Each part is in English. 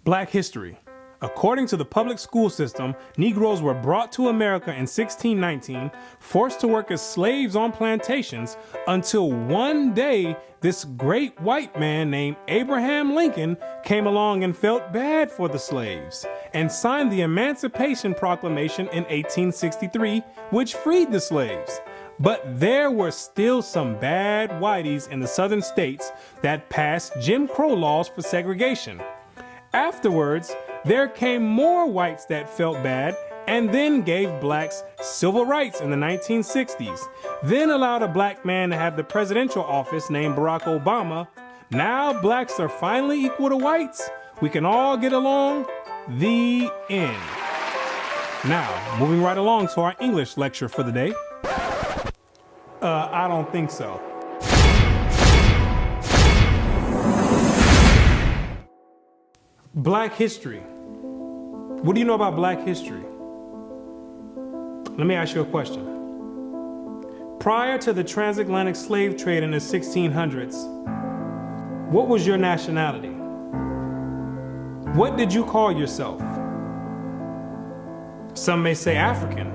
Black history. According to the public school system, Negroes were brought to America in 1619, forced to work as slaves on plantations, until one day this great white man named Abraham Lincoln came along and felt bad for the slaves and signed the Emancipation Proclamation in 1863, which freed the slaves. But there were still some bad whiteys in the southern states that passed Jim Crow laws for segregation. Afterwards, there came more whites that felt bad and then gave blacks civil rights in the 1960s, then allowed a black man to have the presidential office named Barack Obama. Now blacks are finally equal to whites. We can all get along. The end. Now, moving right along to our English lecture for the day. I don't think so. Black history. What do you know about Black history? Let me ask you a question. Prior to the transatlantic slave trade in the 1600s, what was your nationality? What did you call yourself? Some may say African.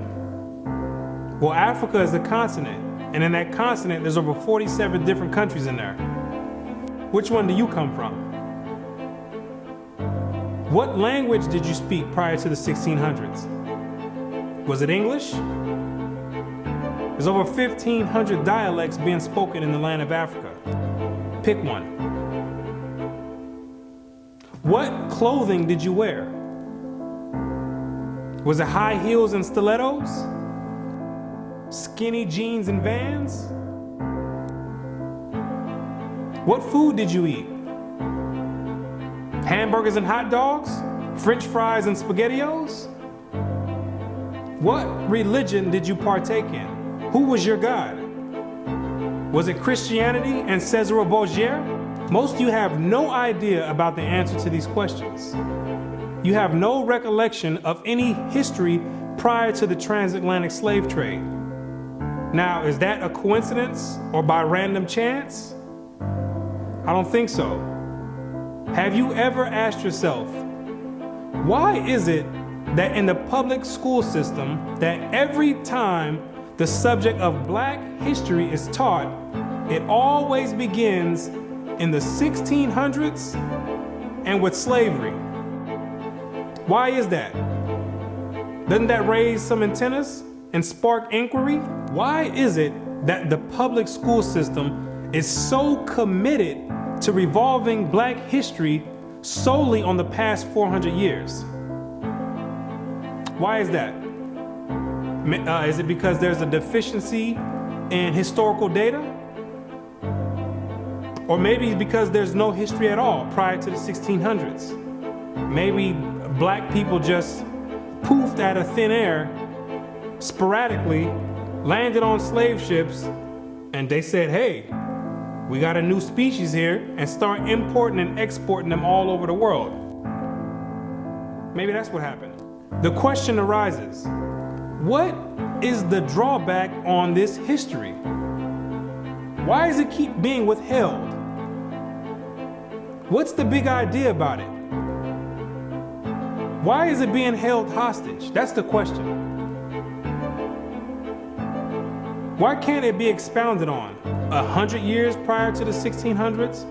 Well, Africa is a continent, and in that continent, there's over 47 different countries in there. Which one do you come from? What language did you speak prior to the 1600s? Was it English? There's over 1,500 dialects being spoken in the land of Africa. Pick one. What clothing did you wear? Was it high heels and stilettos? Skinny jeans and Vans? What food did you eat? Hamburgers and hot dogs? French fries and SpaghettiOs? What religion did you partake in? Who was your God? Was it Christianity and Cesare Borgia? Most of you have no idea about the answer to these questions. You have no recollection of any history prior to the transatlantic slave trade. Now, is that a coincidence or by random chance? I don't think so. Have you ever asked yourself, why is it that in the public school system that every time the subject of Black history is taught, it always begins in the 1600s and with slavery? Why is that? Doesn't that raise some antennas and spark inquiry? Why is it that the public school system is so committed to revolving Black history solely on the past 400 years? Why is that? Is it because there's a deficiency in historical data? Or maybe because there's no history at all prior to the 1600s? Maybe Black people just poofed out of thin air, sporadically, landed on slave ships, and they said, hey, we got a new species here, and start importing and exporting them all over the world. Maybe that's what happened. The question arises, what is the drawback on this history? Why does it keep being withheld? What's the big idea about it? Why is it being held hostage? That's the question. Why can't it be expounded on? 100 years prior to the 1600s?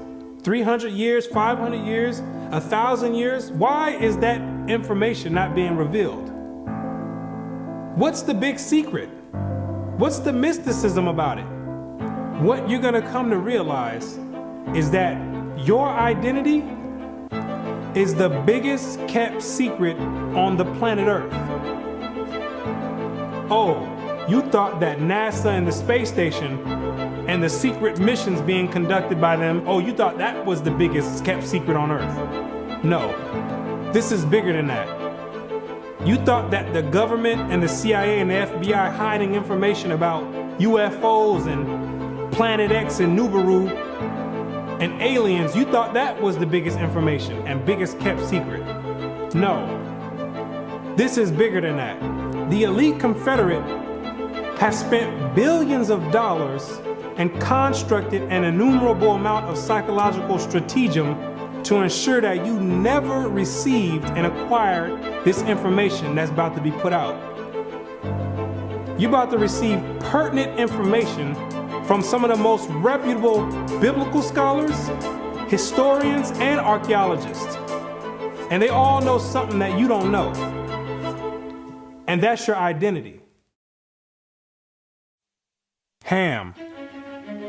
300 years, 500 years, 1,000 years? Why is that information not being revealed? What's the big secret? What's the mysticism about it? What you're gonna come to realize is that your identity is the biggest kept secret on the planet Earth. Oh, you thought that NASA and the space station and the secret missions being conducted by them, oh, you thought that was the biggest kept secret on Earth. No, this is bigger than that. You thought that the government and the CIA and the FBI hiding information about UFOs and Planet X and Nibiru and aliens, you thought that was the biggest information and biggest kept secret. No, this is bigger than that. The elite Confederate has spent billions of dollars and constructed an innumerable amount of psychological stratagem to ensure that you never received and acquired this information that's about to be put out. You're about to receive pertinent information from some of the most reputable biblical scholars, historians, and archaeologists. And they all know something that you don't know. And that's your identity. Ham,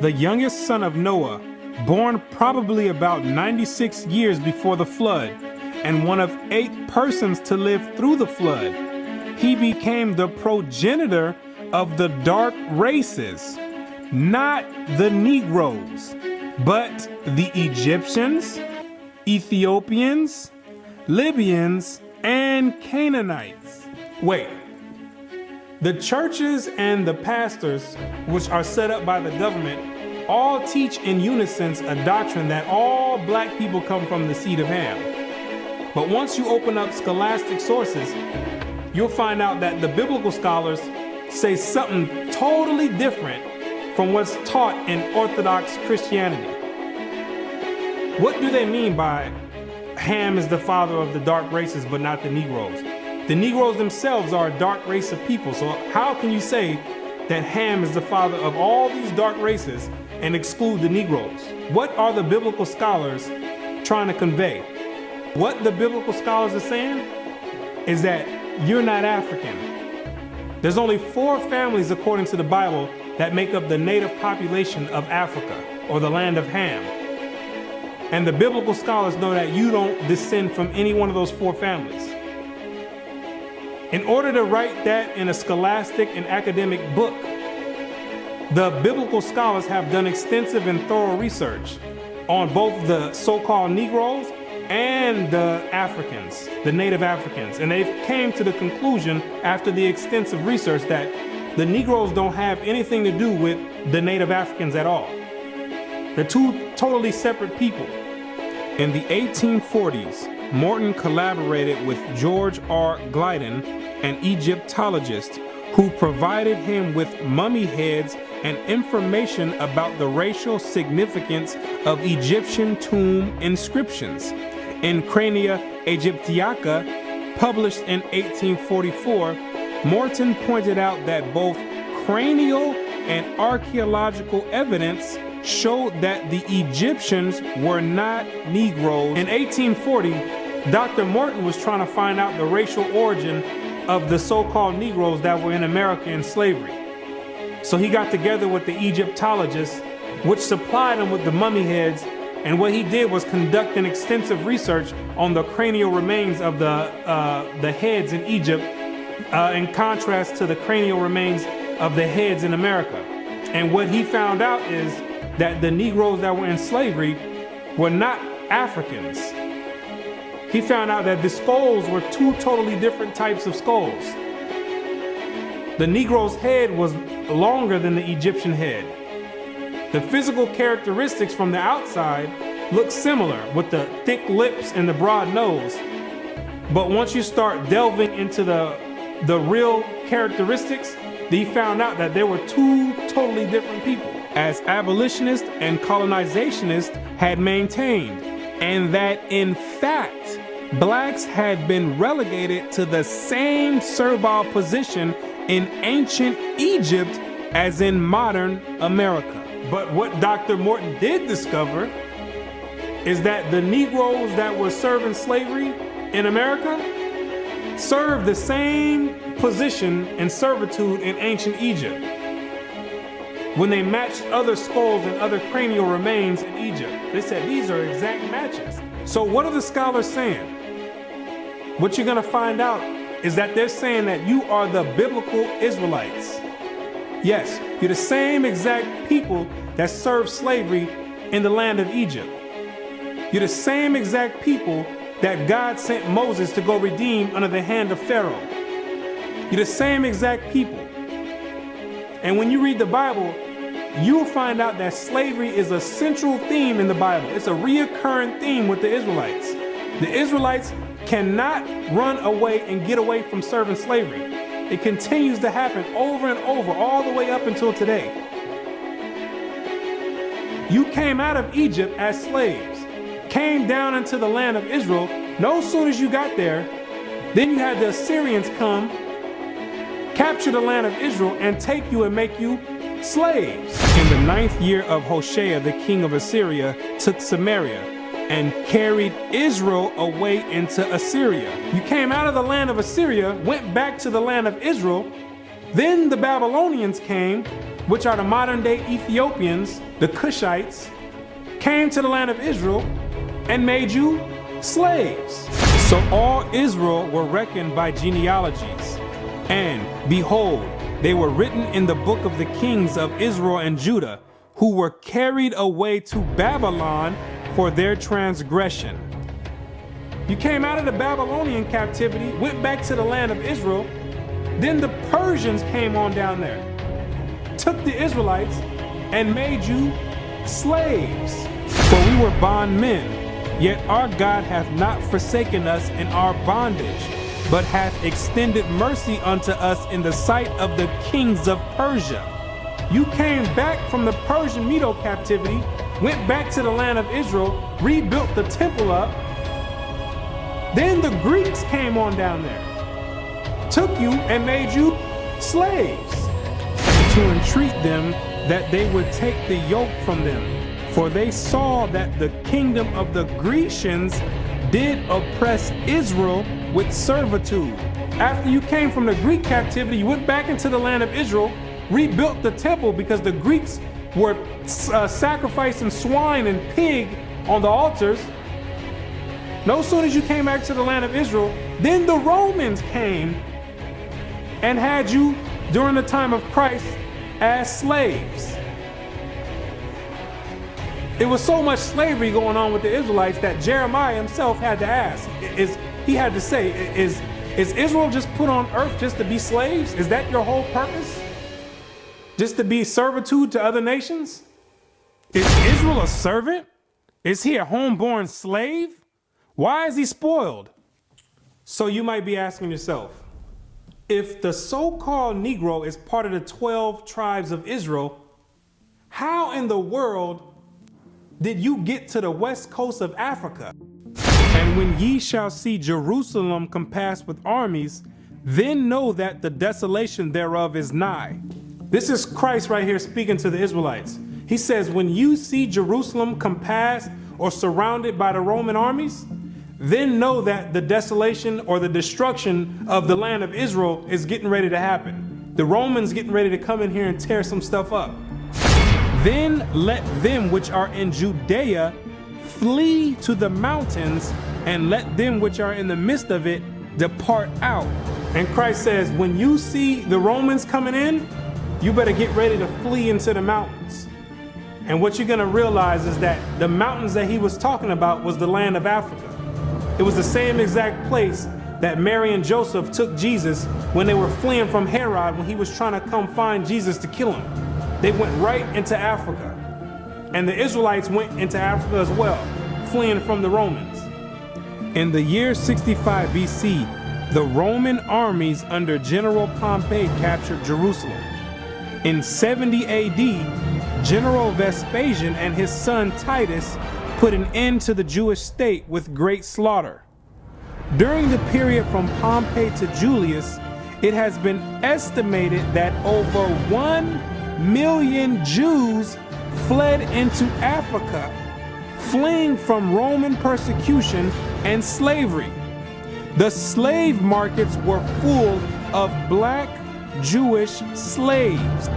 the youngest son of Noah, born probably about 96 years before the flood, and one of 8 persons to live through the flood. He became the progenitor of the dark races, not the Negroes, but the Egyptians, Ethiopians, Libyans, and Canaanites. Wait, the churches and the pastors, which are set up by the government, all teach in unison a doctrine that all black people come from the seed of Ham. But once you open up scholastic sources, you'll find out that the biblical scholars say something totally different from what's taught in Orthodox Christianity. What do they mean by Ham is the father of the dark races but not the Negroes? The Negroes themselves are a dark race of people, so how can you say that Ham is the father of all these dark races and exclude the Negroes? What are the biblical scholars trying to convey? What the biblical scholars are saying is that you're not African. There's only 4 families according to the Bible that make up the native population of Africa, or the land of Ham. And the biblical scholars know that you don't descend from any one of those 4 families. In order to write that in a scholastic and academic book, the biblical scholars have done extensive and thorough research on both the so-called Negroes and the Africans, the native Africans. And they've came to the conclusion after the extensive research that the Negroes don't have anything to do with the native Africans at all. They're 2 totally separate people. In the 1840s, Morton collaborated with George R. Gliddon, an Egyptologist, who provided him with mummy heads and information about the racial significance of Egyptian tomb inscriptions. In Crania Aegyptiaca, published in 1844, Morton pointed out that both cranial and archaeological evidence showed that the Egyptians were not Negroes. In 1840, Dr. Morton was trying to find out the racial origin of the so-called Negroes that were in America in slavery. So he got together with the Egyptologists, which supplied him with the mummy heads, and what he did was conduct an extensive research on the cranial remains of the heads in Egypt, in contrast to the cranial remains of the heads in America. And what he found out is that the Negroes that were in slavery were not Africans. He found out that the skulls were 2 totally different types of skulls. The Negro's head was longer than the Egyptian head. The physical characteristics from the outside look similar, with the thick lips and the broad nose. But once you start delving into the real characteristics, he found out that there were 2 totally different people, as abolitionists and colonizationists had maintained, and that in fact, blacks had been relegated to the same servile position in ancient Egypt as in modern America. But what Dr. Morton did discover is that the Negroes that were serving slavery in America served the same position and servitude in ancient Egypt when they matched other skulls and other cranial remains in Egypt. They said these are exact matches. So what are the scholars saying? What you're going to find out is that they're saying that you are the biblical Israelites. Yes, you're the same exact people that served slavery in the land of Egypt. You're the same exact people that God sent Moses to go redeem under the hand of Pharaoh. You're the same exact people. And when you read the Bible, you'll find out that slavery is a central theme in the Bible. It's a reoccurring theme with the Israelites. The Israelites cannot run away and get away from serving slavery. It continues to happen over and over, all the way up until today. You came out of Egypt as slaves. came down into the land of Israel, no sooner as you got there, then you had the Assyrians come, capture the land of Israel, and take you and make you slaves. In the 9th year of Hoshea, the king of Assyria took Samaria and carried Israel away into Assyria. You came out of the land of Assyria, went back to the land of Israel. Then the Babylonians came, which are the modern day Ethiopians, the Cushites, came to the land of Israel and made you slaves. So all Israel were reckoned by genealogies. And behold, they were written in the book of the kings of Israel and Judah, who were carried away to Babylon for their transgression. You came out of the Babylonian captivity, went back to the land of Israel. Then the Persians came on down there, took the Israelites and made you slaves. For we were bondmen, yet our God hath not forsaken us in our bondage, but hath extended mercy unto us in the sight of the kings of Persia. You came back from the Persian Medo captivity, went back to the land of Israel, rebuilt the temple up. Then the Greeks came on down there, took you and made you slaves, to entreat them that they would take the yoke from them. For they saw that the kingdom of the Grecians did oppress Israel with servitude. After you came from the Greek captivity, you went back into the land of Israel, rebuilt the temple because the Greeks were sacrificing swine and pig on the altars. No sooner as you came back to the land of Israel, then the Romans came and had you during the time of Christ as slaves. It was so much slavery going on with the Israelites that Jeremiah himself had to ask, is Israel just put on earth just to be slaves? Is that your whole purpose? Just to be servitude to other nations? Is Israel a servant? Is he a homeborn slave? Why is he spoiled? So you might be asking yourself, if the so-called Negro is part of the 12 tribes of Israel, how in the world did you get to the west coast of Africa? And when ye shall see Jerusalem compassed with armies, then know that the desolation thereof is nigh. This is Christ right here speaking to the Israelites. He says, when you see Jerusalem compassed or surrounded by the Roman armies, then know that the desolation or the destruction of the land of Israel is getting ready to happen. The Romans getting ready to come in here and tear some stuff up. Then let them which are in Judea flee to the mountains, and let them which are in the midst of it depart out. And Christ says, when you see the Romans coming in, you better get ready to flee into the mountains. And what you're going to realize is that the mountains that he was talking about was the land of Africa. It was the same exact place that Mary and Joseph took Jesus when they were fleeing from Herod when he was trying to come find Jesus to kill him. They went right into Africa. And the Israelites went into Africa as well, fleeing from the Romans. In the year 65 BC, the Roman armies under General Pompey captured Jerusalem. In 70 AD, General Vespasian and his son Titus put an end to the Jewish state with great slaughter. During the period from Pompey to Julius, it has been estimated that over 1 million Jews fled into Africa, fleeing from Roman persecution and slavery. The slave markets were full of black Jewish slaves.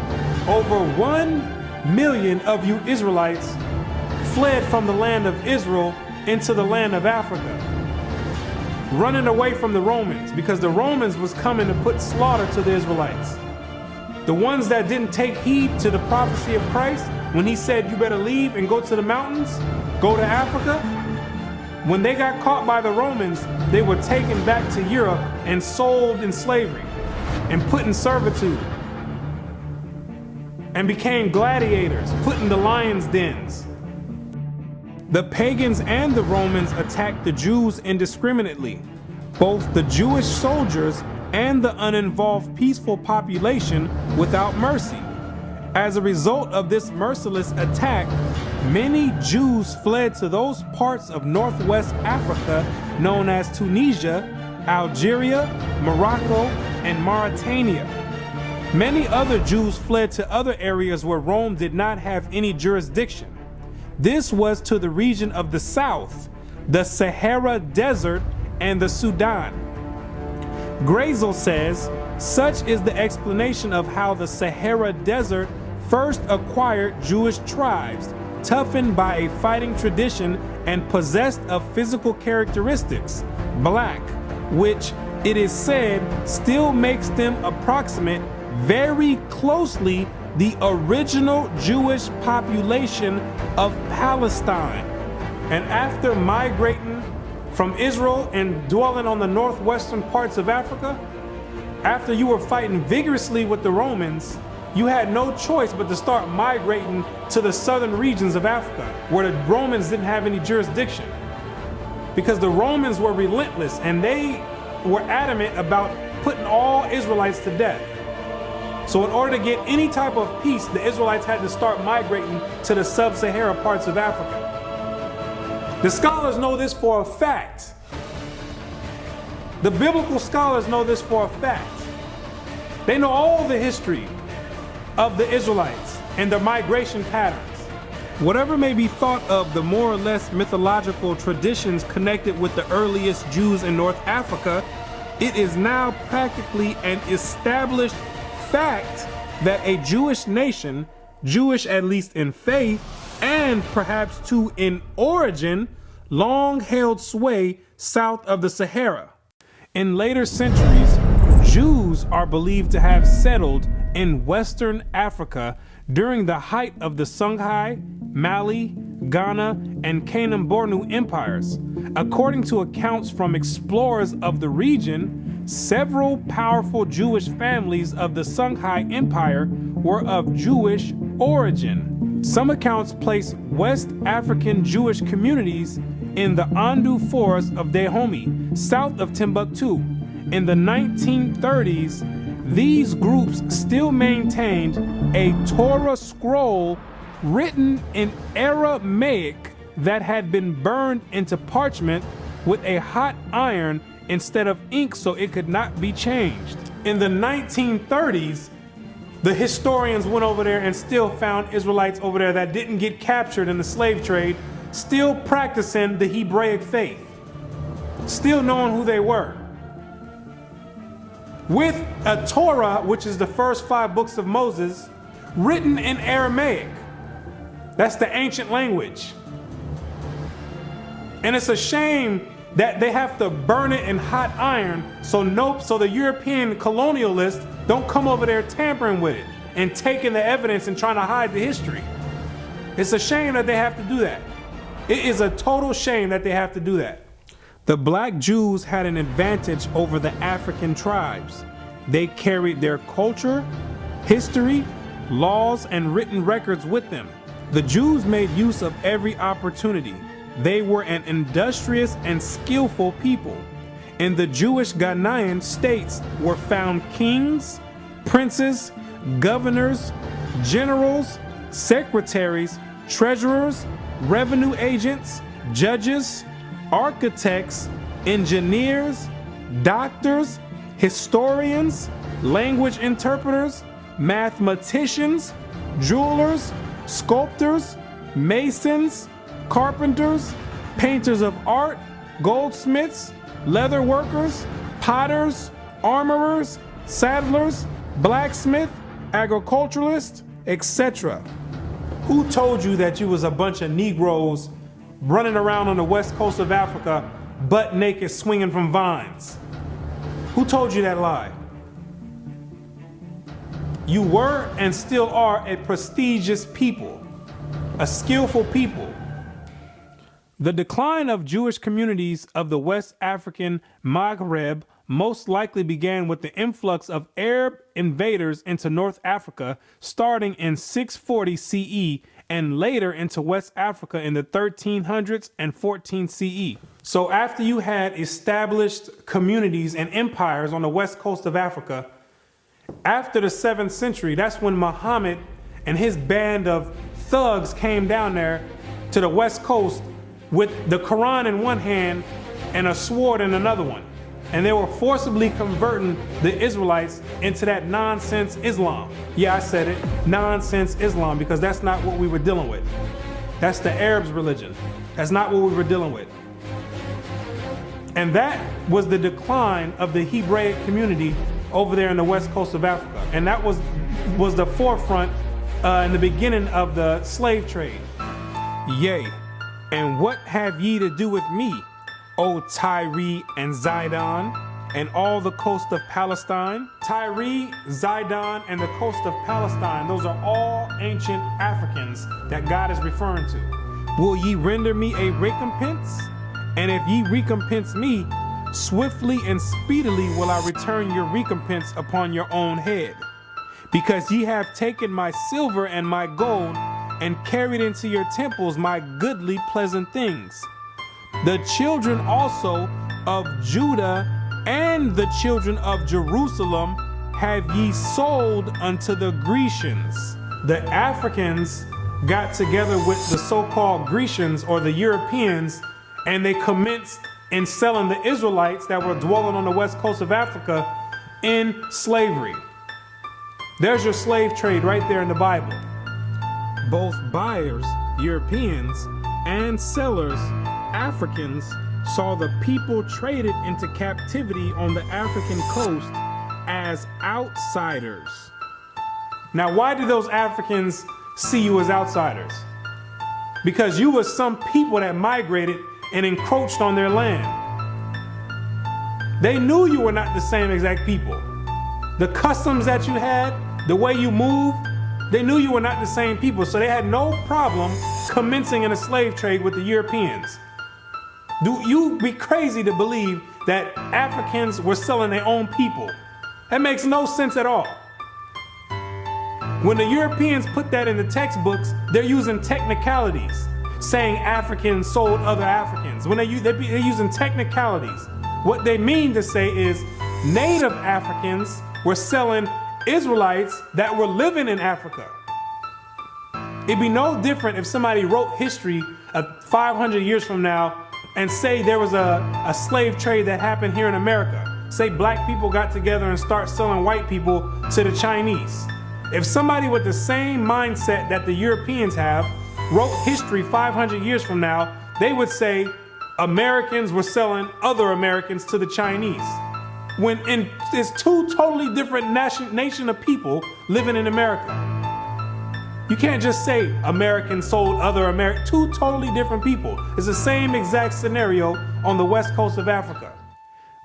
Over 1 million of you Israelites fled from the land of Israel into the land of Africa, running away from the Romans because the Romans was coming to put slaughter to the Israelites. The ones that didn't take heed to the prophecy of Christ when he said you better leave and go to the mountains, go to Africa, when they got caught by the Romans, they were taken back to Europe and sold in slavery and put in servitude and became gladiators, put in the lions' dens. The pagans and the Romans attacked the Jews indiscriminately. Both the Jewish soldiers and the uninvolved peaceful population without mercy. As a result of this merciless attack, Many Jews fled to those parts of Northwest Africa known as Tunisia, Algeria, Morocco, and Mauritania. Many other Jews fled to other areas where Rome did not have any jurisdiction. This was to the region of the south, the Sahara Desert, and the Sudan. Grazel says, such is the explanation of how the Sahara Desert first acquired Jewish tribes, toughened by a fighting tradition and possessed of physical characteristics, black, which it is said still makes them approximate very closely the original Jewish population of Palestine. And after migrating from Israel and dwelling on the northwestern parts of Africa, after you were fighting vigorously with the Romans, you had no choice but to start migrating to the southern regions of Africa, where the Romans didn't have any jurisdiction. Because the Romans were relentless and they were adamant about putting all Israelites to death. So in order to get any type of peace, the Israelites had to start migrating to the sub-Sahara parts of Africa. The scholars know this for a fact. The biblical scholars know this for a fact. They know all the history of the Israelites and their migration patterns. Whatever may be thought of the more or less mythological traditions connected with the earliest Jews in North Africa, it is now practically an established fact that a Jewish nation, Jewish at least in faith, and perhaps too in origin, long held sway south of the Sahara. In later centuries, Jews are believed to have settled in Western Africa during the height of the Songhai, Mali, Ghana, and Kanem-Bornu empires. According to accounts from explorers of the region, several powerful Jewish families of the Songhai Empire were of Jewish origin. Some accounts place West African Jewish communities in the Andu Forest of Dahomey, south of Timbuktu. In the 1930s, these groups still maintained a Torah scroll written in Aramaic that had been burned into parchment with a hot iron instead of ink so it could not be changed. In the 1930s, the historians went over there and still found Israelites over there that didn't get captured in the slave trade, still practicing the Hebraic faith, still knowing who they were. With a Torah, which is the first 5 books of Moses, written in Aramaic. That's the ancient language. And it's a shame that they have to burn it in hot iron so the European colonialists don't come over there tampering with it and taking the evidence and trying to hide the history. It's a shame that they have to do that. It is a total shame that they have to do that. The black Jews had an advantage over the African tribes. They carried their culture, history, laws, and written records with them. The Jews made use of every opportunity. They were an industrious and skillful people. In the Jewish Ghanaian states were found kings, princes, governors, generals, secretaries, treasurers, revenue agents, judges, architects, engineers, doctors, historians, language interpreters, mathematicians, jewelers, sculptors, masons, carpenters, painters of art, goldsmiths, leather workers, potters, armorers, saddlers, blacksmith, agriculturalists, etc. Who told you that you was a bunch of Negroes running around on the west coast of Africa, butt naked, swinging from vines? Who told you that lie? You were and still are a prestigious people, a skillful people. The decline of Jewish communities of the West African Maghreb most likely began with the influx of Arab invaders into North Africa starting in 640 CE and later into West Africa in the 1300s and 14 CE. So after you had established communities and empires on the west coast of Africa, after the 7th century, that's when Muhammad and his band of thugs came down there to the West Coast with the Quran in one hand and a sword in another one. And they were forcibly converting the Israelites into that nonsense Islam. Yeah, I said it, nonsense Islam, because that's not what we were dealing with. That's the Arabs' religion. That's not what we were dealing with. And that was the decline of the Hebraic community over there in the west coast of Africa. And that was the forefront in the beginning of the slave trade. Yea, and what have ye to do with me, O Tyre and Zidon, and all the coast of Palestine? Tyre, Zidon, and the coast of Palestine, those are all ancient Africans that God is referring to. Will ye render me a recompense? And if ye recompense me, swiftly and speedily will I return your recompense upon your own head. Because ye have taken my silver and my gold, and carried into your temples my goodly pleasant things. The children also of Judah and the children of Jerusalem have ye sold unto the Grecians. The Africans got together with the so-called Grecians or the Europeans, and they commenced in selling the Israelites that were dwelling on the west coast of Africa in slavery. There's your slave trade right there in the Bible. Both buyers, Europeans, and sellers, Africans, saw the people traded into captivity on the African coast as outsiders. Now, why did those Africans see you as outsiders? Because you were some people that migrated and encroached on their land. They knew you were not the same exact people. The customs that you had, the way you moved, they knew you were not the same people, so they had no problem commencing in a slave trade with the Europeans. Do you be crazy to believe that Africans were selling their own people? That makes no sense at all. When the Europeans put that in the textbooks, they're using technicalities, saying Africans sold other Africans. When they're using technicalities, what they mean to say is native Africans were selling Israelites that were living in Africa. It'd be no different if somebody wrote history of 500 years from now and say there was a slave trade that happened here in America. Say black people got together and start selling white people to the Chinese. If somebody with the same mindset that the Europeans have wrote history 500 years from now, they would say Americans were selling other Americans to the Chinese. When it's two totally different nation of people living in America. You can't just say Americans sold other Americans. Two totally different people. It's the same exact scenario on the west coast of Africa.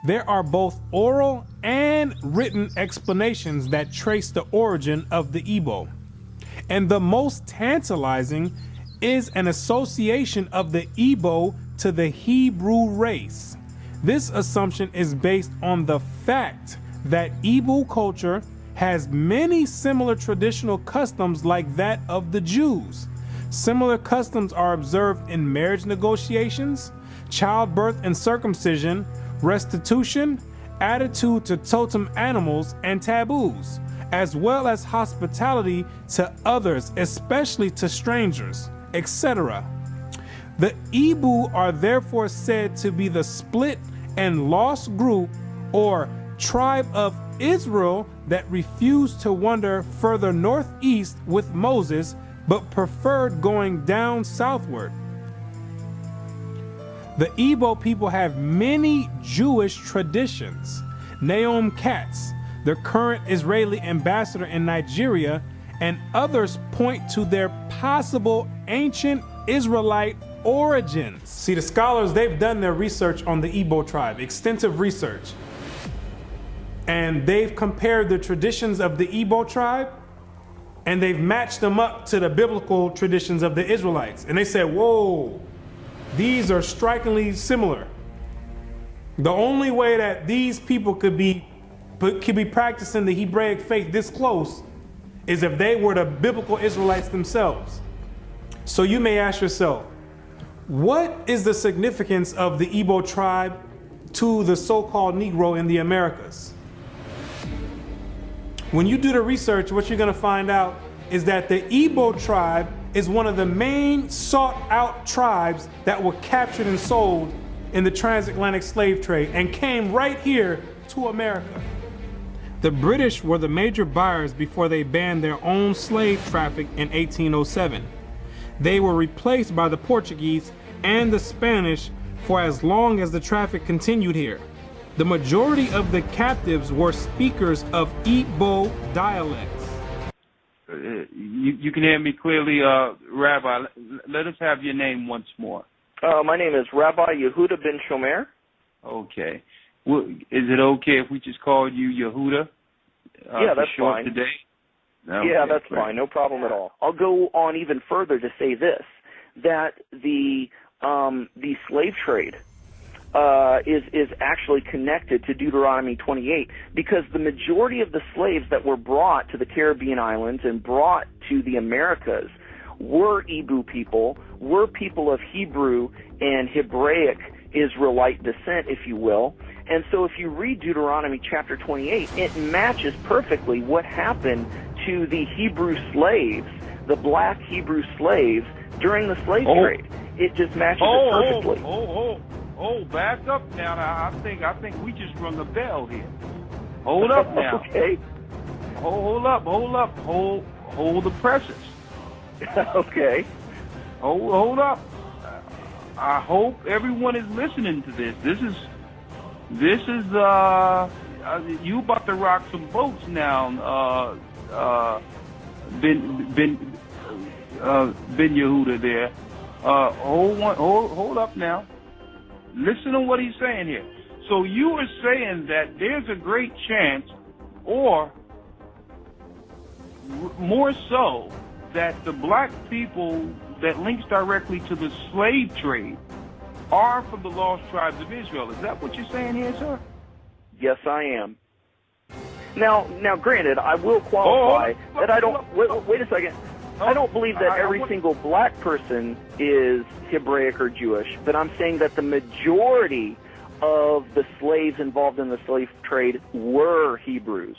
There are both oral and written explanations that trace the origin of the Igbo. And the most tantalizing is an association of the Igbo to the Hebrew race. This assumption is based on the fact that Igbo culture has many similar traditional customs like that of the Jews. Similar customs are observed in marriage negotiations, childbirth and circumcision, restitution, attitude to totem animals and taboos, as well as hospitality to others, especially to strangers, etc. The Igbo are therefore said to be the split and lost group or tribe of Israel that refused to wander further northeast with Moses, but preferred going down southward. The Igbo people have many Jewish traditions. Naomi Katz, the current Israeli ambassador in Nigeria, and others point to their possible ancient Israelite origins. See, the scholars, they've done their research on the Igbo tribe, extensive research. And they've compared the traditions of the Igbo tribe and they've matched them up to the biblical traditions of the Israelites. And they said, whoa, these are strikingly similar. The only way that these people could be practicing the Hebraic faith this close is if they were the biblical Israelites themselves. So you may ask yourself, what is the significance of the Igbo tribe to the so-called Negro in the Americas? When you do the research, what you're going to find out is that the Igbo tribe is one of the main sought out tribes that were captured and sold in the transatlantic slave trade and came right here to America. The British were the major buyers before they banned their own slave traffic in 1807. They were replaced by the Portuguese and the Spanish for as long as the traffic continued here. The majority of the captives were speakers of Igbo dialects. You can hear me clearly, Rabbi. Let us have your name once more. My name is Rabbi Yehuda Ben Shomer. Okay. Well, is it okay if we just call you Yehuda? Yeah, that's fine. Today? Okay, yeah, that's great. fine. No problem at all. I'll go on even further to say this, that the slave trade is actually connected to Deuteronomy 28, because the majority of the slaves that were brought to the Caribbean islands and brought to the Americas were Igbo people, were people of Hebrew and Hebraic Israelite descent, if you will. And so if you read Deuteronomy chapter 28, it matches perfectly what happened to the Hebrew slaves, the black Hebrew slaves, during the slave trade. It just matches it perfectly. Back up now. I think we just rung a bell here. Hold up now. Okay. Hold up. Hold the presses. Okay. Hold up. I hope everyone is listening to this. This is you about to rock some boats now, Ben Yehuda there. Hold up now. Listen to what he's saying here. So you are saying that there's a great chance, or more so, that the black people that links directly to the slave trade are from the lost tribes of Israel. Is that what you're saying here, sir? Yes, I am. Now, granted, I will qualify that I don't. Wait a second. I don't believe that every single black person is Hebraic or Jewish, but I'm saying that the majority of the slaves involved in the slave trade were Hebrews.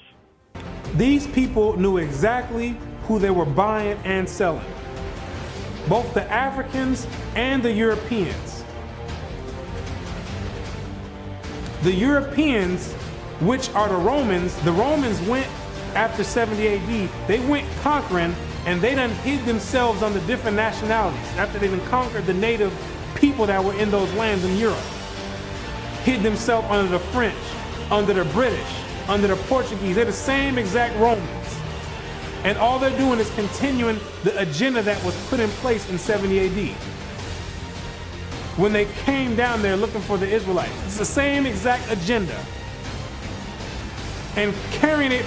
These people knew exactly who they were buying and selling, both the Africans and the Europeans. The Europeans, which are the Romans went after 70 AD, they went conquering, and they done hid themselves under different nationalities after they done conquered the native people that were in those lands in Europe. Hid themselves under the French, under the British, under the Portuguese. They're the same exact Romans. And all they're doing is continuing the agenda that was put in place in 70 AD. When they came down there looking for the Israelites. It's the same exact agenda. And carrying it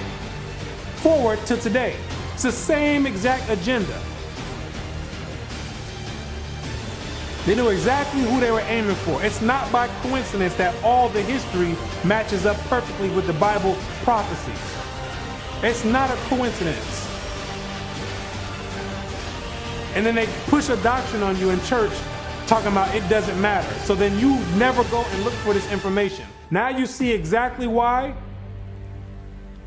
forward to today. It's the same exact agenda. They knew exactly who they were aiming for. It's not by coincidence that all the history matches up perfectly with the Bible prophecies. It's not a coincidence. And then they push a doctrine on you in church talking about it doesn't matter. So then you never go and look for this information. Now you see exactly why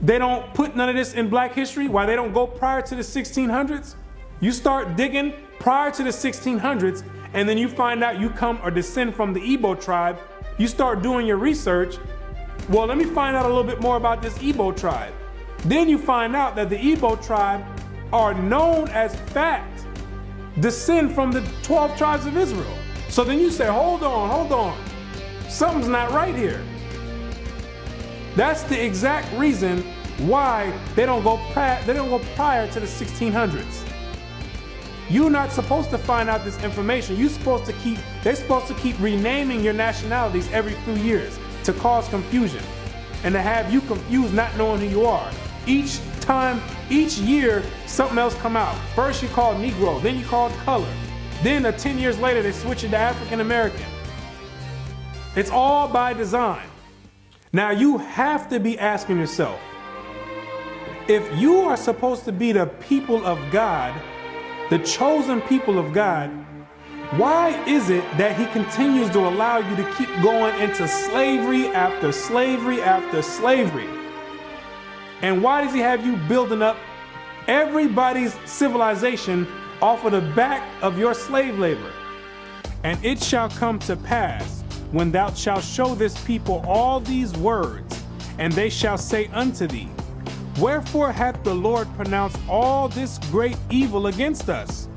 they don't put none of this in black history, why they don't go prior to the 1600s. You start digging prior to the 1600s, and then you find out you come or descend from the Igbo tribe. You start doing your research. Well, let me find out a little bit more about this Igbo tribe. Then you find out that the Igbo tribe are known as fact descend from the 12 tribes of Israel. So then you say, hold on. Something's not right here. That's the exact reason why they don't go prior to the 1600s. You're not supposed to find out this information. They're supposed to keep renaming your nationalities every few years to cause confusion and to have you confused, not knowing who you are. Each year, something else come out. First you called Negro, then you called color. Then 10 years later, they switch it to African American. It's all by design. Now you have to be asking yourself, if you are supposed to be the people of God, the chosen people of God, why is it that he continues to allow you to keep going into slavery after slavery after slavery? And why does he have you building up everybody's civilization off of the back of your slave labor. And it shall come to pass, when thou shalt show this people all these words, and they shall say unto thee, wherefore hath the Lord pronounced all this great evil against us?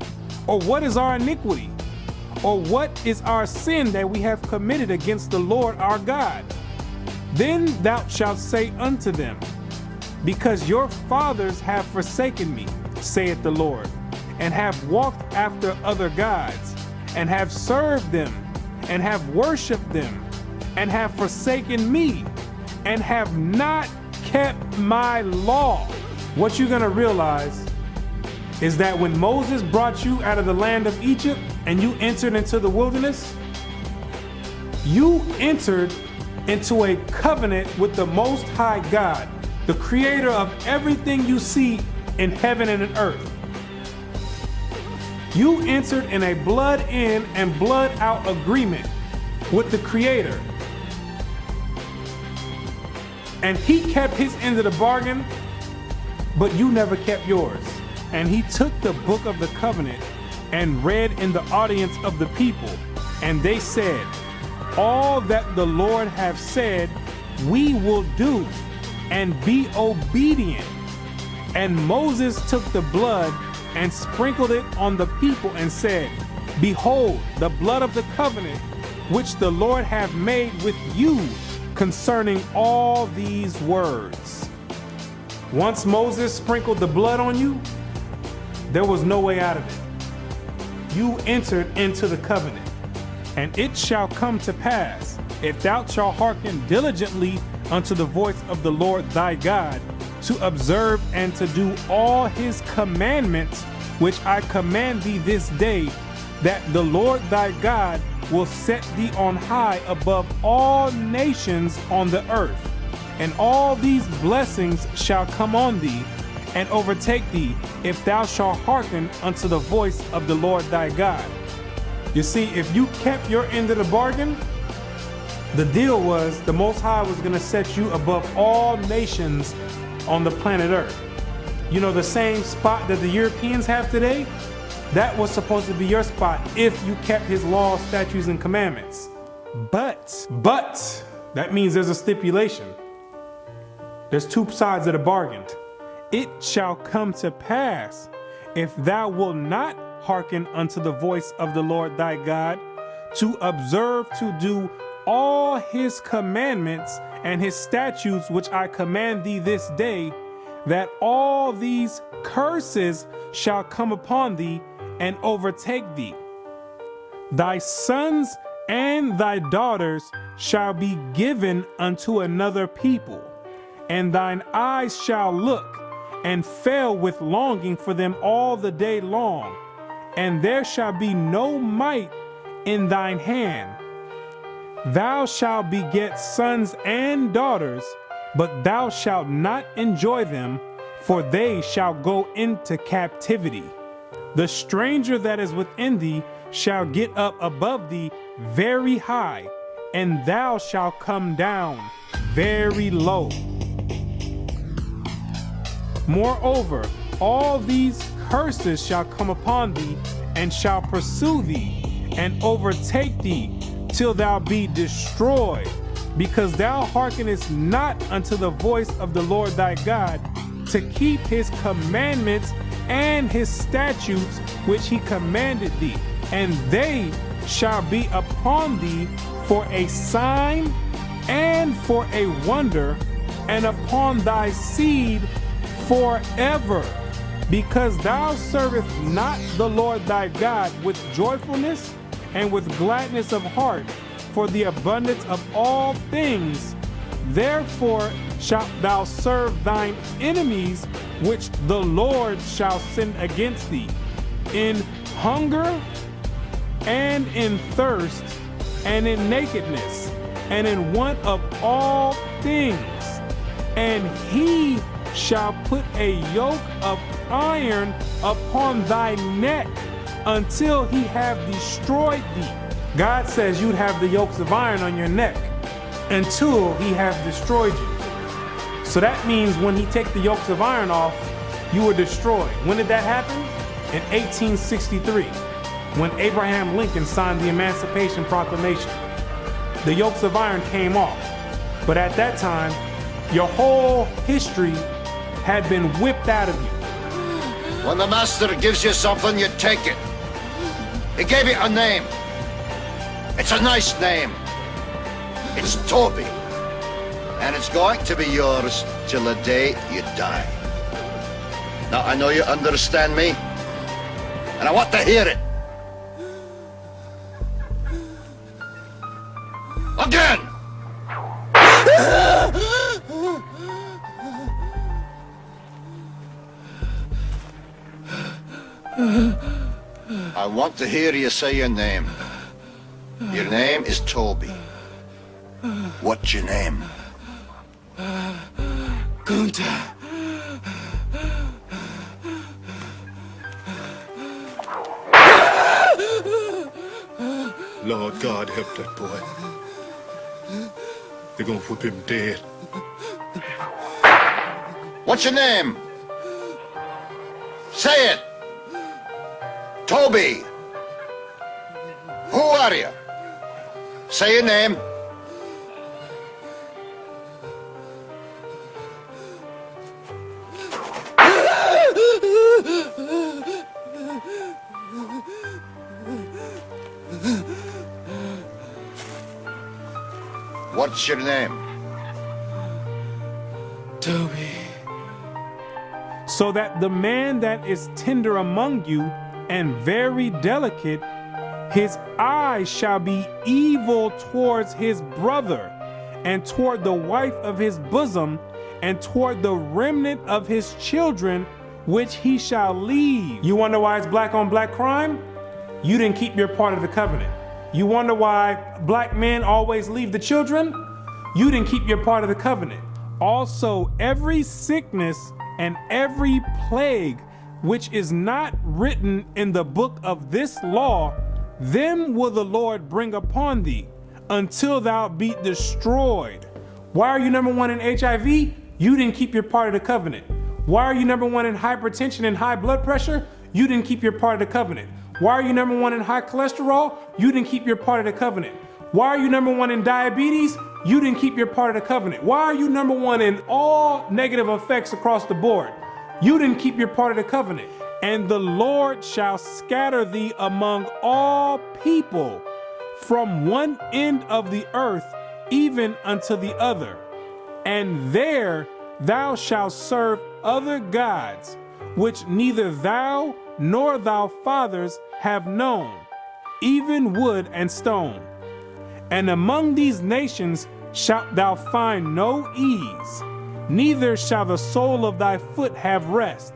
Or what is our iniquity? Or what is our sin that we have committed against the Lord our God? Then thou shalt say unto them, because your fathers have forsaken me, saith the Lord, and have walked after other gods, and have served them, and have worshipped them, and have forsaken me, and have not kept my law. What you're gonna realize is that when Moses brought you out of the land of Egypt and you entered into the wilderness, you entered into a covenant with the Most High God, the creator of everything you see in heaven and in earth. You entered in a blood in and blood out agreement with the creator. And he kept his end of the bargain, but you never kept yours. And he took the book of the covenant and read in the audience of the people. And they said, all that the Lord hath said, we will do, and be obedient. And Moses took the blood and sprinkled it on the people and said, behold, the blood of the covenant, which the Lord hath made with you concerning all these words. Once Moses sprinkled the blood on you, there was no way out of it. You entered into the covenant. And it shall come to pass, if thou shalt hearken diligently unto the voice of the Lord thy God, to observe and to do all his commandments, which I command thee this day, that the Lord thy God will set thee on high above all nations on the earth. And all these blessings shall come on thee and overtake thee, if thou shalt hearken unto the voice of the Lord thy God. You see, if you kept your end of the bargain, the deal was the Most High was going to set you above all nations on the planet Earth. You know, the same spot that the Europeans have today, that was supposed to be your spot if you kept his laws, statutes, and commandments. But, that means there's a stipulation. There's two sides of the bargain. It shall come to pass, if thou wilt not hearken unto the voice of the Lord thy God, to observe to do all his commandments and his statutes which I command thee this day, that all these curses shall come upon thee and overtake thee. Thy sons and thy daughters shall be given unto another people, and thine eyes shall look and fail with longing for them all the day long, and there shall be no might in thine hand. Thou shalt beget sons and daughters, but thou shalt not enjoy them, for they shall go into captivity. The stranger that is within thee shall get up above thee very high, and thou shalt come down very low. Moreover, all these curses shall come upon thee, and shall pursue thee, and overtake thee, till thou be destroyed, because thou hearkenest not unto the voice of the Lord thy God, to keep his commandments and his statutes which he commanded thee. And they shall be upon thee for a sign and for a wonder, and upon thy seed forever, because thou servest not the Lord thy God with joyfulness and with gladness of heart for the abundance of all things. Therefore shalt thou serve thine enemies, which the Lord shall send against thee, in hunger and in thirst and in nakedness and in want of all things. And he shall put a yoke of iron upon thy neck until he have destroyed thee. God says you'd have the yokes of iron on your neck until he have destroyed you. So that means when he take the yokes of iron off, you were destroyed. When did that happen? in 1863 when Abraham Lincoln signed the Emancipation Proclamation. The yokes of iron came off, but at that time, your whole history had been whipped out of you. When the master gives you something, you take it. He gave it a name. It's a nice name. It's Toby. And it's going to be yours till the day you die. Now, I know you understand me, and I want to hear it. Again! I want to hear you say your name. Your name is Toby. What's your name? Gunther. Lord God, help that boy. They're gonna whip him dead. What's your name? Say it. Toby. Who are you? Say your name. What's your name? Toby. So that the man that is tender among you and very delicate, his eyes shall be evil towards his brother, and toward the wife of his bosom, and toward the remnant of his children, which he shall leave. You wonder why it's black on black crime? You didn't keep your part of the covenant. You wonder why black men always leave the children? You didn't keep your part of the covenant. Also, every sickness and every plague which is not written in the book of this law, them will the Lord bring upon thee until thou be destroyed. Why are you number one in HIV? You didn't keep your part of the covenant. Why are you number one in hypertension and high blood pressure? You didn't keep your part of the covenant. Why are you number one in high cholesterol? You didn't keep your part of the covenant. Why are you number one in diabetes? You didn't keep your part of the covenant. Why are you number one in all negative effects across the board? You didn't keep your part of the covenant. And the Lord shall scatter thee among all people from one end of the earth even unto the other. And there thou shalt serve other gods, which neither thou nor thy fathers have known, even wood and stone. And among these nations shalt thou find no ease, neither shall the sole of thy foot have rest.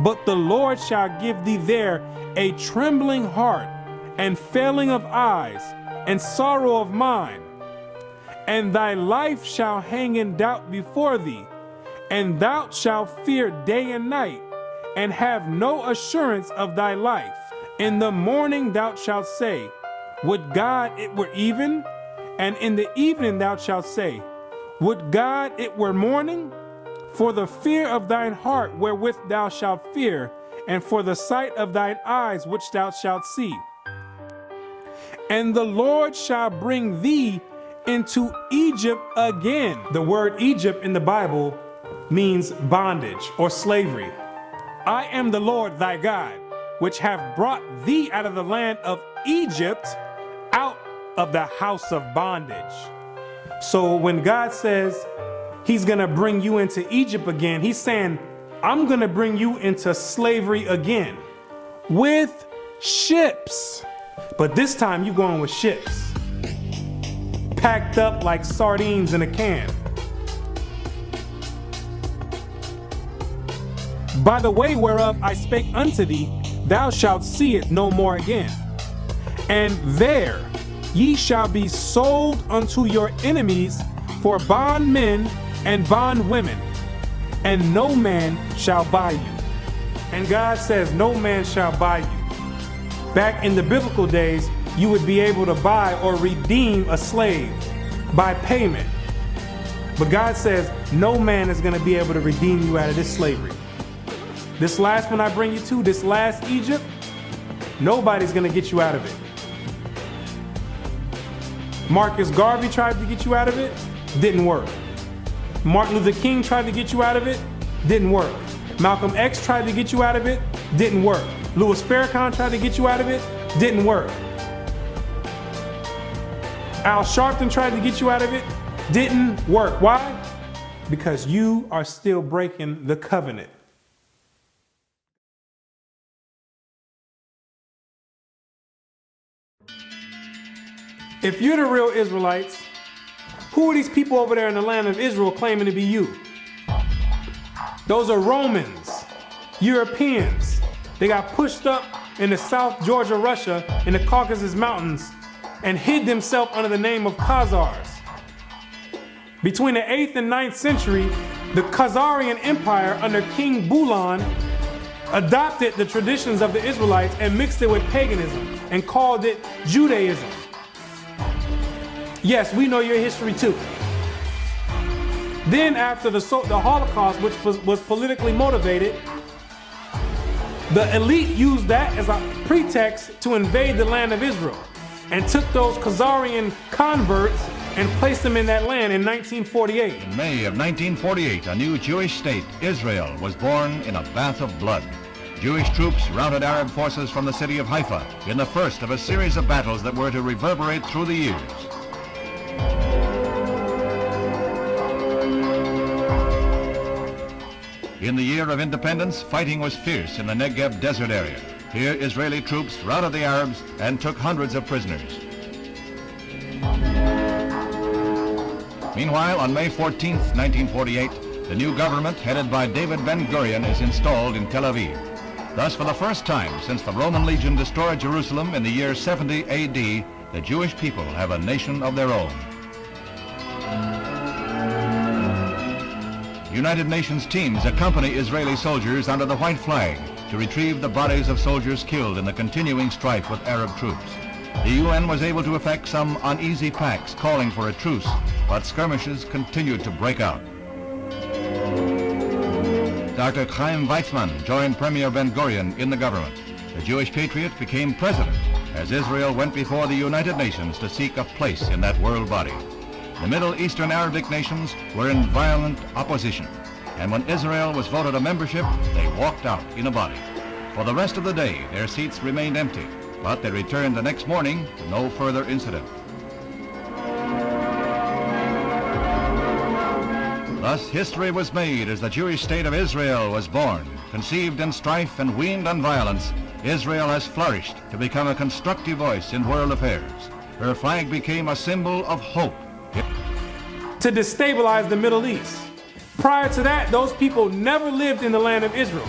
But the Lord shall give thee there a trembling heart, and failing of eyes, and sorrow of mind. And thy life shall hang in doubt before thee, and thou shalt fear day and night, and have no assurance of thy life. In the morning thou shalt say, would God it were even? And in the evening thou shalt say, would God it were morning? For the fear of thine heart wherewith thou shalt fear, and for the sight of thine eyes which thou shalt see. And the Lord shall bring thee into Egypt again. The word Egypt in the Bible means bondage or slavery. I am the Lord thy God, which have brought thee out of the land of Egypt, out of the house of bondage. So when God says he's gonna bring you into Egypt again, he's saying, I'm gonna bring you into slavery again with ships. But this time you're going with ships, packed up like sardines in a can. By the way whereof I spake unto thee, thou shalt see it no more again. And there ye shall be sold unto your enemies for bondmen and bondwomen, and no man shall buy you. And God says no man shall buy you. Back in the biblical days, you would be able to buy or redeem a slave by payment. But God says no man is going to be able to redeem you out of this slavery. This last one I bring you to, this last Egypt, nobody's gonna get you out of it. Marcus Garvey tried to get you out of it, didn't work. Martin Luther King tried to get you out of it, didn't work. Malcolm X tried to get you out of it, didn't work. Louis Farrakhan tried to get you out of it, didn't work. Al Sharpton tried to get you out of it, didn't work. Why? Because you are still breaking the covenant. If you're the real Israelites, who are these people over there in the land of Israel claiming to be you? Those are Romans, Europeans. They got pushed up in the South Georgia, Russia, in the Caucasus Mountains, and hid themselves under the name of Khazars. Between the 8th and 9th century, the Khazarian Empire under King Bulan adopted the traditions of the Israelites and mixed it with paganism and called it Judaism. Yes, we know your history too. Then after the Holocaust, which was politically motivated, the elite used that as a pretext to invade the land of Israel and took those Khazarian converts and placed them in that land in 1948. In May of 1948, a new Jewish state, Israel, was born in a bath of blood. Jewish troops routed Arab forces from the city of Haifa in the first of a series of battles that were to reverberate through the years. In the year of independence, fighting was fierce in the Negev desert area. Here, Israeli troops routed the Arabs and took hundreds of prisoners. Meanwhile, on May 14th, 1948, the new government headed by David Ben-Gurion is installed in Tel Aviv. Thus, for the first time since the Roman legion destroyed Jerusalem in the year 70 AD, the Jewish people have a nation of their own. United Nations teams accompany Israeli soldiers under the white flag to retrieve the bodies of soldiers killed in the continuing strife with Arab troops. The UN was able to effect some uneasy pacts calling for a truce, but skirmishes continued to break out. Dr. Chaim Weizmann joined Premier Ben-Gurion in the government. The Jewish patriot became president as Israel went before the United Nations to seek a place in that world body. The Middle Eastern Arabic nations were in violent opposition, and when Israel was voted a membership, they walked out in a body. For the rest of the day, their seats remained empty, but they returned the next morning to no further incident. Thus, history was made as the Jewish state of Israel was born. Conceived in strife and weaned on violence, Israel has flourished to become a constructive voice in world affairs. Her flag became a symbol of hope. To destabilize the Middle East. Prior to that, those people never lived in the land of Israel.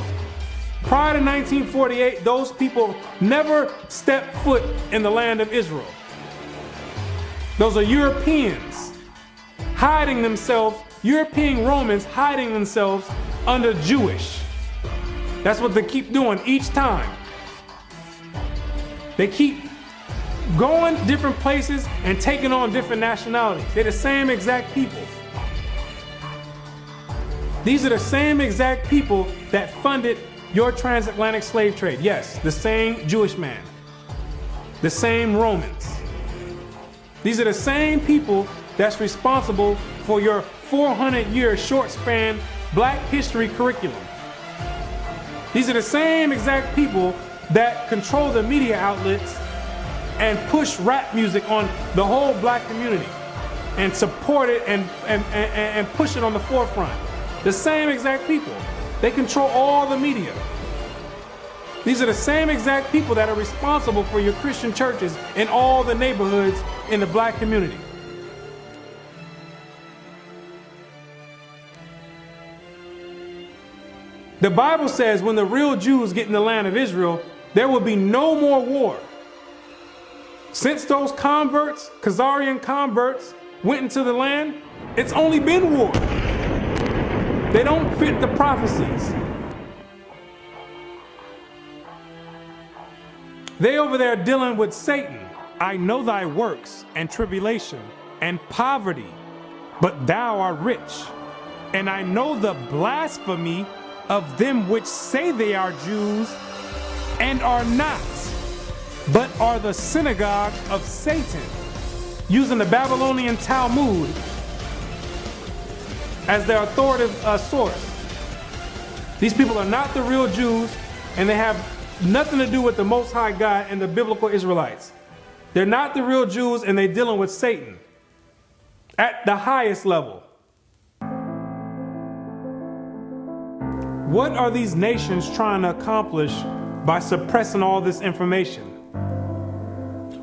Prior to 1948, those people never stepped foot in the land of Israel. Those are Europeans hiding themselves, European Romans hiding themselves under Jewish. That's what they keep doing each time. They keep going different places and taking on different nationalities. They're the same exact people. These are the same exact people that funded your transatlantic slave trade. Yes, the same Jewish man, the same Romans. These are the same people that's responsible for your 400-year short span Black history curriculum. These are the same exact people that control the media outlets and push rap music on the whole Black community and support it and push it on the forefront. The same exact people. They control all the media. These are the same exact people that are responsible for your Christian churches in all the neighborhoods in the Black community. The Bible says when the real Jews get in the land of Israel, there will be no more war. Since those converts, Khazarian converts, went into the land, it's only been war. They don't fit the prophecies. They over there dealing with Satan. I know thy works and tribulation and poverty, but thou art rich. And I know the blasphemy of them which say they are Jews and are not, but are the synagogue of Satan, using the Babylonian Talmud as their authoritative source. These people are not the real Jews, and they have nothing to do with the Most High God and the biblical Israelites. They're not the real Jews, and they're dealing with Satan at the highest level. What are these nations trying to accomplish by suppressing all this information?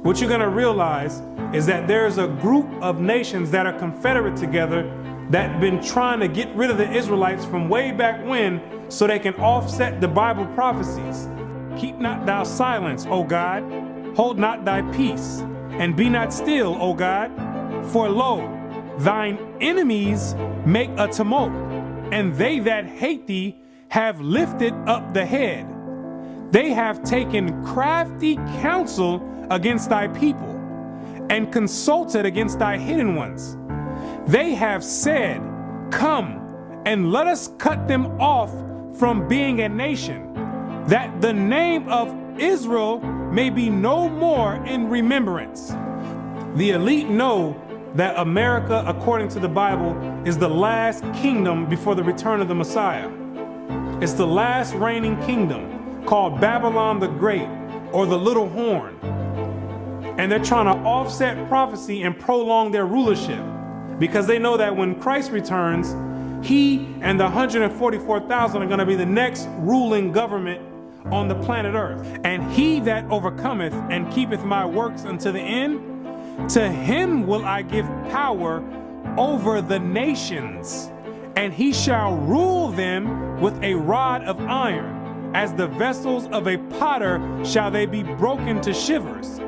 What you're going to realize is that there's a group of nations that are confederate together that have been trying to get rid of the Israelites from way back when so they can offset the Bible prophecies. Keep not thou silence, O God, hold not thy peace, and be not still, O God, for lo, thine enemies make a tumult, and they that hate thee have lifted up the head. They have taken crafty counsel against thy people, and consulted against thy hidden ones. They have said, come, and let us cut them off from being a nation, that the name of Israel may be no more in remembrance. The elite know that America, according to the Bible, is the last kingdom before the return of the Messiah. It's the last reigning kingdom, called Babylon the Great, or the Little Horn. And they're trying to offset prophecy and prolong their rulership, because they know that when Christ returns, he and the 144,000 are going to be the next ruling government on the planet Earth. And he that overcometh and keepeth my works unto the end, to him will I give power over the nations, and he shall rule them with a rod of iron. As the vessels of a potter shall they be broken to shivers,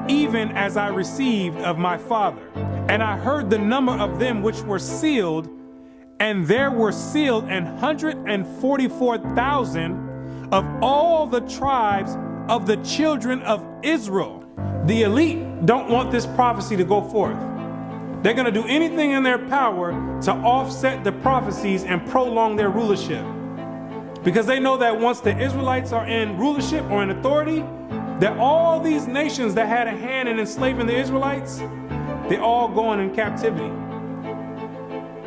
even as I received of my Father. And I heard the number of them which were sealed, and there were sealed 144,000 of all the tribes of the children of Israel. The elite don't want this prophecy to go forth. They're going to do anything in their power to offset the prophecies and prolong their rulership, because they know that once the Israelites are in rulership or in authority, that all these nations that had a hand in enslaving the Israelites, they're all going in captivity.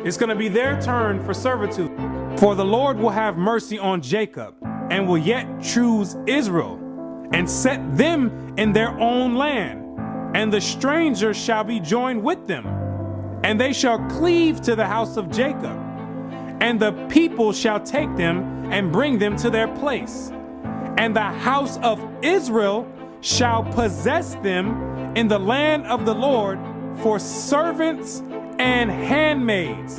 It's going to be their turn for servitude. For the Lord will have mercy on Jacob, and will yet choose Israel, and set them in their own land. And the strangers shall be joined with them, and they shall cleave to the house of Jacob. And the people shall take them and bring them to their place. And the house of Israel shall possess them in the land of the Lord for servants and handmaids.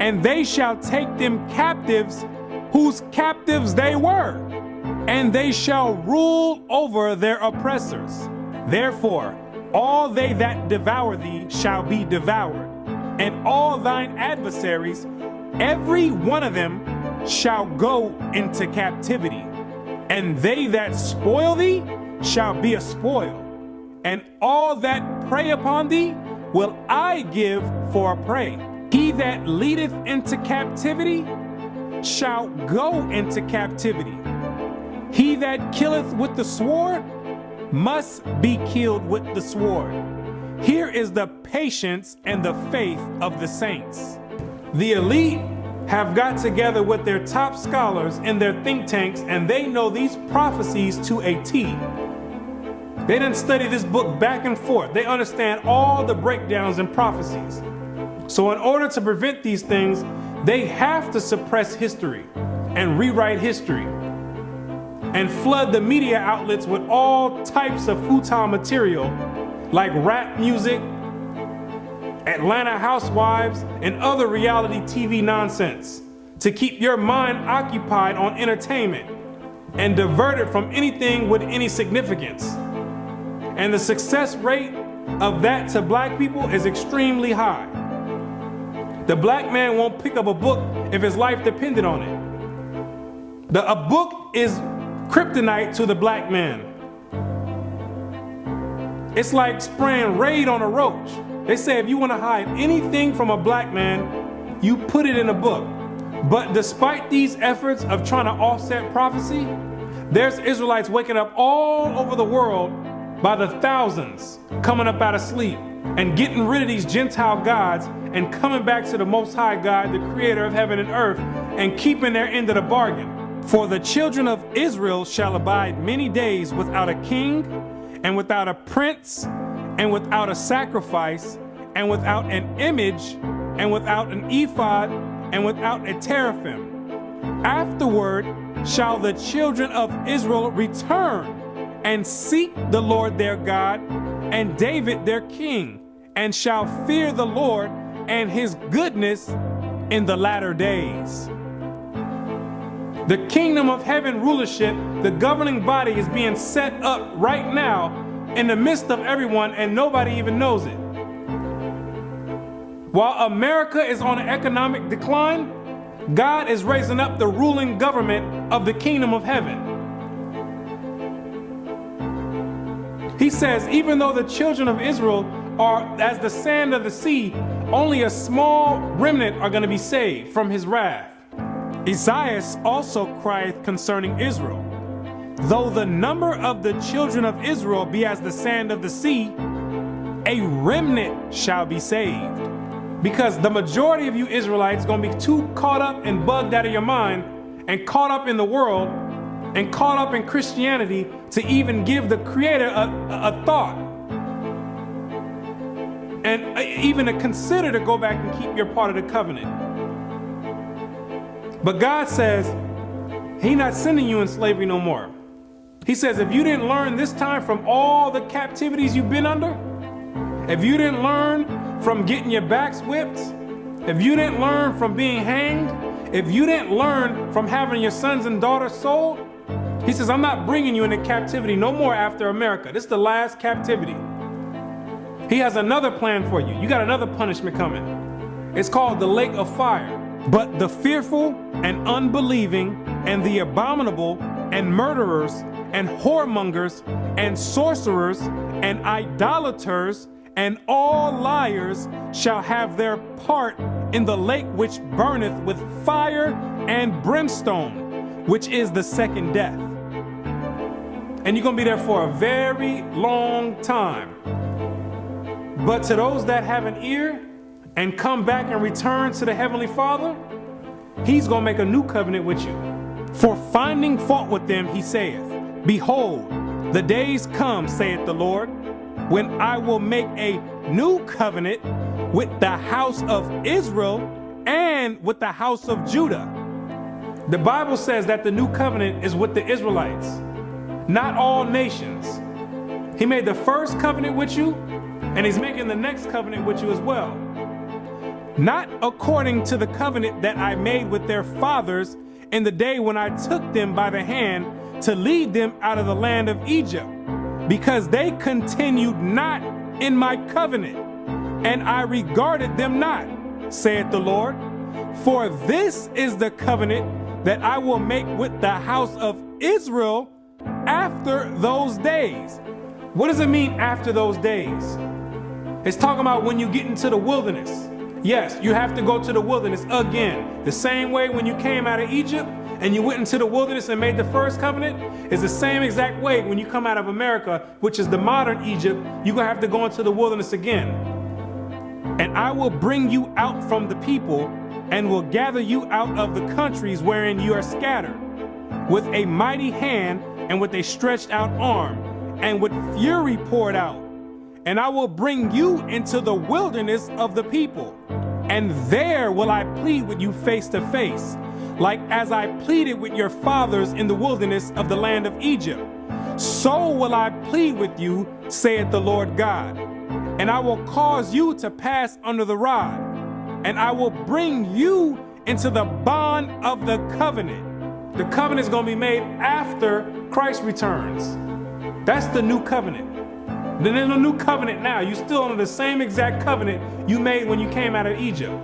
And they shall take them captives, whose captives they were, and they shall rule over their oppressors. Therefore, all they that devour thee shall be devoured, and all thine adversaries, every one of them, shall go into captivity. And they that spoil thee shall be a spoil, and all that prey upon thee will I give for a prey. He that leadeth into captivity shall go into captivity. He that killeth with the sword must be killed with the sword. Here is the patience and the faith of the saints. The elite have got together with their top scholars in their think tanks, and they know these prophecies to a T. They didn't study this book back and forth. They understand all the breakdowns and prophecies. So in order to prevent these things, they have to suppress history and rewrite history and flood the media outlets with all types of futile material like rap music, Atlanta Housewives, and other reality TV nonsense to keep your mind occupied on entertainment and diverted from anything with any significance. And the success rate of that to black people is extremely high. The black man won't pick up a book if his life depended on it. A book is kryptonite to the black man. It's like spraying Raid on a roach. They say if you want to hide anything from a black man, you put it in a book. But despite these efforts of trying to offset prophecy, there's Israelites waking up all over the world by the thousands, coming up out of sleep and getting rid of these Gentile gods and coming back to the Most High God, the creator of heaven and earth, and keeping their end of the bargain. For the children of Israel shall abide many days without a king, and without a prince, and without a sacrifice, and without an image, and without an ephod, and without a teraphim. Afterward shall the children of Israel return and seek the Lord their God and David their king, and shall fear the Lord and his goodness in the latter days. The kingdom of heaven rulership, the governing body, is being set up right now in the midst of everyone, and nobody even knows it. While America is on an economic decline, God is raising up the ruling government of the kingdom of heaven. He says, even though the children of Israel are as the sand of the sea, only a small remnant are going to be saved from his wrath. Isaiah also crieth concerning Israel, though the number of the children of Israel be as the sand of the sea, a remnant shall be saved. Because the majority of you Israelites are going to be too caught up and bugged out of your mind and caught up in the world and caught up in Christianity to even give the Creator a thought and even to consider to go back and keep your part of the covenant. But God says He's not sending you in slavery no more. He says if you didn't learn this time from all the captivities you've been under, if you didn't learn from getting your backs whipped, if you didn't learn from being hanged, if you didn't learn from having your sons and daughters sold, He says, I'm not bringing you into captivity no more after America. This is the last captivity. He has another plan for you. You got another punishment coming. It's called the lake of fire. But the fearful and unbelieving and the abominable and murderers and whoremongers and sorcerers and idolaters and all liars shall have their part in the lake which burneth with fire and brimstone, which is the second death. And you're going to be there for a very long time. But to those that have an ear and come back and return to the Heavenly Father, He's going to make a new covenant with you. For finding fault with them, He saith, Behold, the days come, saith the Lord, when I will make a new covenant with the house of Israel and with the house of Judah. The Bible says that the new covenant is with the Israelites, not all nations. He made the first covenant with you, and He's making the next covenant with you as well. Not according to the covenant that I made with their fathers in the day when I took them by the hand to lead them out of the land of Egypt, because they continued not in my covenant, and I regarded them not, saith the Lord. For this is the covenant that I will make with the house of Israel after those days. What does it mean after those days? It's talking about when you get into the wilderness. Yes, you have to go to the wilderness again. The same way when you came out of Egypt and you went into the wilderness and made the first covenant, is the same exact way when you come out of America, which is the modern Egypt, you're going to have to go into the wilderness again. And I will bring you out from the people and will gather you out of the countries wherein you are scattered, with a mighty hand and with a stretched out arm and with fury poured out. And I will bring you into the wilderness of the people, and there will I plead with you face to face, like as I pleaded with your fathers in the wilderness of the land of Egypt. So will I plead with you, saith the Lord God. And I will cause you to pass under the rod, and I will bring you into the bond of the covenant. The covenant is going to be made after Christ returns. That's the new covenant. Then there's a new covenant now. You're still under the same exact covenant you made when you came out of Egypt.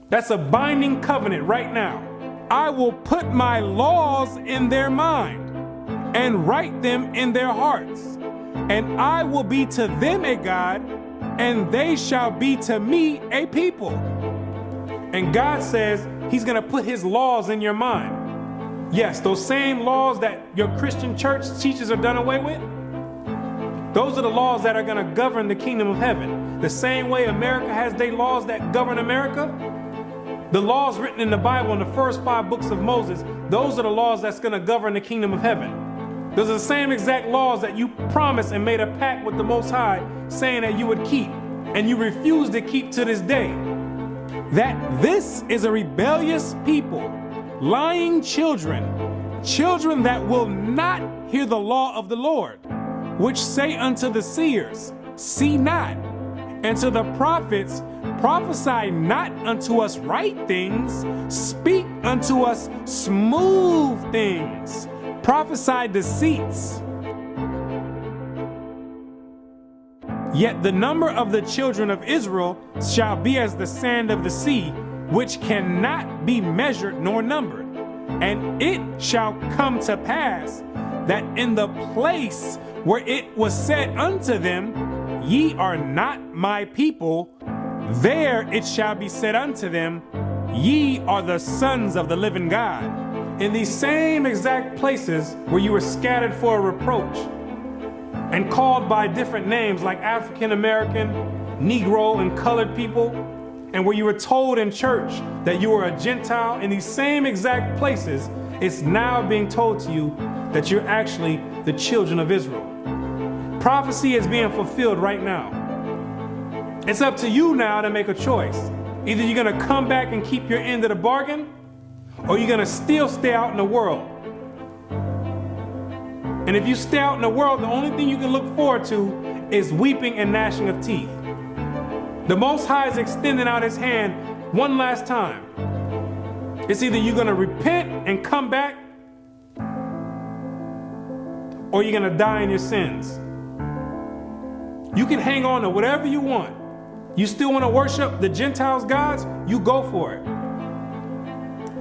That's a binding covenant right now. I will put my laws in their mind and write them in their hearts. And I will be to them a God, and they shall be to me a people. And God says he's going to put his laws in your mind. Yes, those same laws that your Christian church teaches are done away with. Those are the laws that are going to govern the kingdom of heaven. The same way America has their laws that govern America. The laws written in the Bible in the first 5 books of Moses, those are the laws that's going to govern the kingdom of heaven. Those are the same exact laws that you promised and made a pact with the Most High saying that you would keep, and you refuse to keep to this day. That this is a rebellious people, lying children, children that will not hear the law of the Lord, which say unto the seers, see not, and to the prophets, prophesy not unto us right things, speak unto us smooth things, prophesy deceits. Yet the number of the children of Israel shall be as the sand of the sea, which cannot be measured nor numbered. And it shall come to pass that in the place where it was said unto them, ye are not my people, there it shall be said unto them, ye are the sons of the living God. In these same exact places where you were scattered for a reproach and called by different names like African American, Negro, and colored people, and where you were told in church that you were a Gentile, in these same exact places, it's now being told to you that you're actually the children of Israel. Prophecy is being fulfilled right now. It's up to you now to make a choice. Either you're going to come back and keep your end of the bargain, or you're going to still stay out in the world. And if you stay out in the world, the only thing you can look forward to is weeping and gnashing of teeth. The Most High is extending out his hand one last time. It's either you're going to repent and come back, or you're going to die in your sins. You can hang on to whatever you want. You still want to worship the Gentiles' gods? You go for it.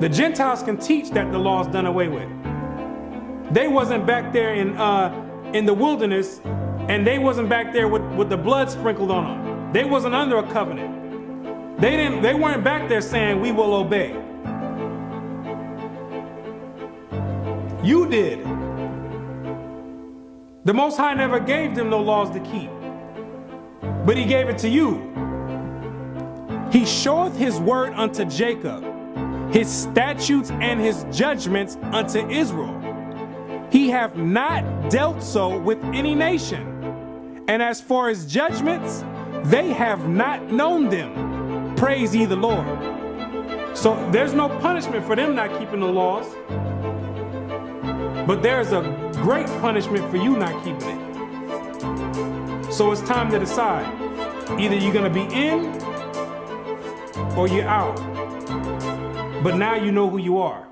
The Gentiles can teach that the law's done away with. They wasn't back there in the wilderness, and they wasn't back there with the blood sprinkled on them. They wasn't under a covenant. They weren't back there saying, we will obey. You did. The Most High never gave them no laws to keep, but he gave it to you. He showeth his word unto Jacob, his statutes and his judgments unto Israel. He hath not dealt so with any nation. And as for his judgments, they have not known them. Praise ye the Lord. So there's no punishment for them not keeping the laws. But there's a great punishment for you not keeping it. So it's time to decide. Either you're going to be in or you're out. But now you know who you are.